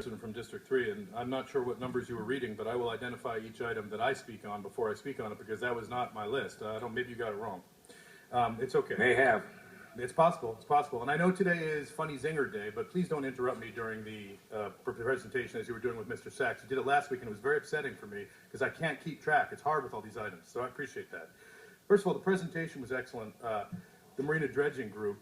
From District 3, and I'm not sure what numbers you were reading, but I will identify each item that I speak on before I speak on it, because that was not my list. Maybe you got it wrong. It's okay. May have. It's possible. It's possible. And I know today is Funny Zinger Day, but please don't interrupt me during the presentation as you were doing with Mr. Sachs. You did it last week, and it was very upsetting for me because I can't keep track. It's hard with all these items, so I appreciate that. First of all, the presentation was excellent. The Marina Dredging Group.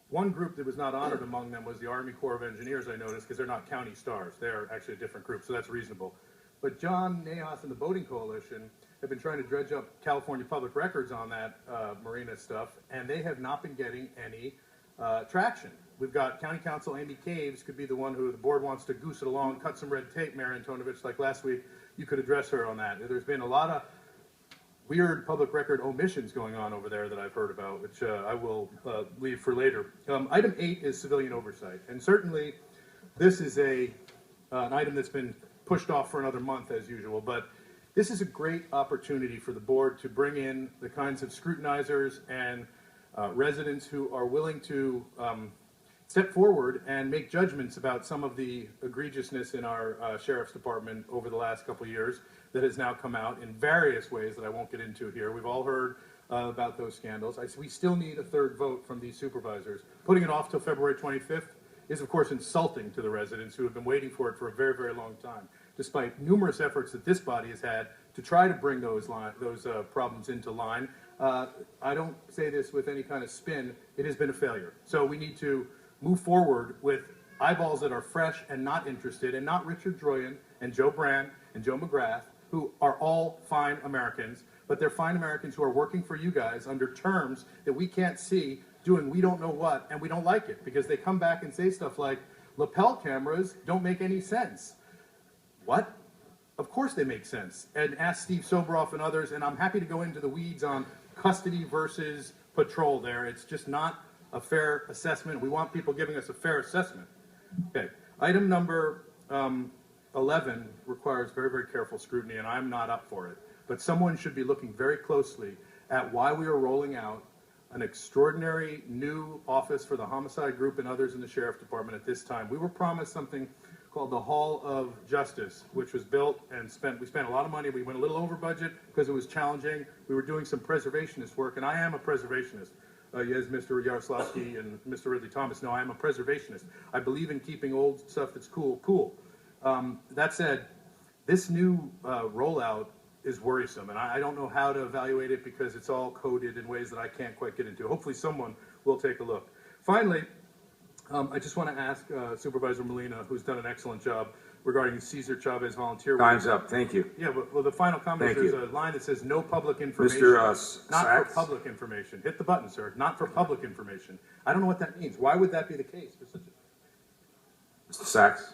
One group that was not honored among them was the Army Corps of Engineers, I noticed, because they're not county stars. They're actually a different group, so that's reasonable. But John Nahas and the Boating Coalition have been trying to dredge up California public records on that marina stuff, and they have not been getting any traction. We've got County Counsel Amy Caves, could be the one who the board wants to goose it along, cut some red tape, Mayor Antonovich, like last week. You could address her on that. There's been a lot of weird public record omissions going on over there that I've heard about, which I will leave for later. Item 8 is civilian oversight, and certainly this is an item that's been pushed off for another month as usual, but this is a great opportunity for the board to bring in the kinds of scrutinizers and residents who are willing to step forward and make judgments about some of the egregiousness in our sheriff's department over the last couple of years that has now come out in various ways that I won't get into here. We've all heard about those scandals. We still need a third vote from these supervisors. Putting it off till February 25th is, of course, insulting to the residents who have been waiting for it for a very, very long time, despite numerous efforts that this body has had to try to bring those problems into line. I don't say this with any kind of spin. It has been a failure. So we need to move forward with eyeballs that are fresh and not interested, and not Richard Droyan and Joe Brand and Joe McGrath, who are all fine Americans, but they're fine Americans who are working for you guys under terms that we can't see, doing we don't know what, and we don't like it, because they come back and say stuff like, lapel cameras don't make any sense. What? Of course they make sense. And ask Steve Sobroff and others, and I'm happy to go into the weeds on custody versus patrol there. It's just not a fair assessment. We want people giving us a fair assessment. Okay, item number 11 requires very, very careful scrutiny, and I'm not up for it. But someone should be looking very closely at why we are rolling out an extraordinary new office for the homicide group and others in the sheriff department at this time. We were promised something called the Hall of Justice, which was built and we spent a lot of money. We went a little over budget because it was challenging. We were doing some preservationist work, and I am a preservationist. As Mr. Yaroslavsky and Mr. Ridley Thomas know, I am a preservationist. I believe in keeping old stuff that's cool. That said, this new rollout is worrisome, and I don't know how to evaluate it because it's all coded in ways that I can't quite get into. Hopefully someone will take a look. Finally, I just want to ask Supervisor Molina, who's done an excellent job, regarding Cesar Chavez volunteer. Time's up. Thank you. Yeah, well, the final comment is there's a line that says no public information. Mr. Not Sachs? for public information. Hit the button, sir. Not for public information. I don't know what that means. Why would that be the case? For such Mr. Sachs?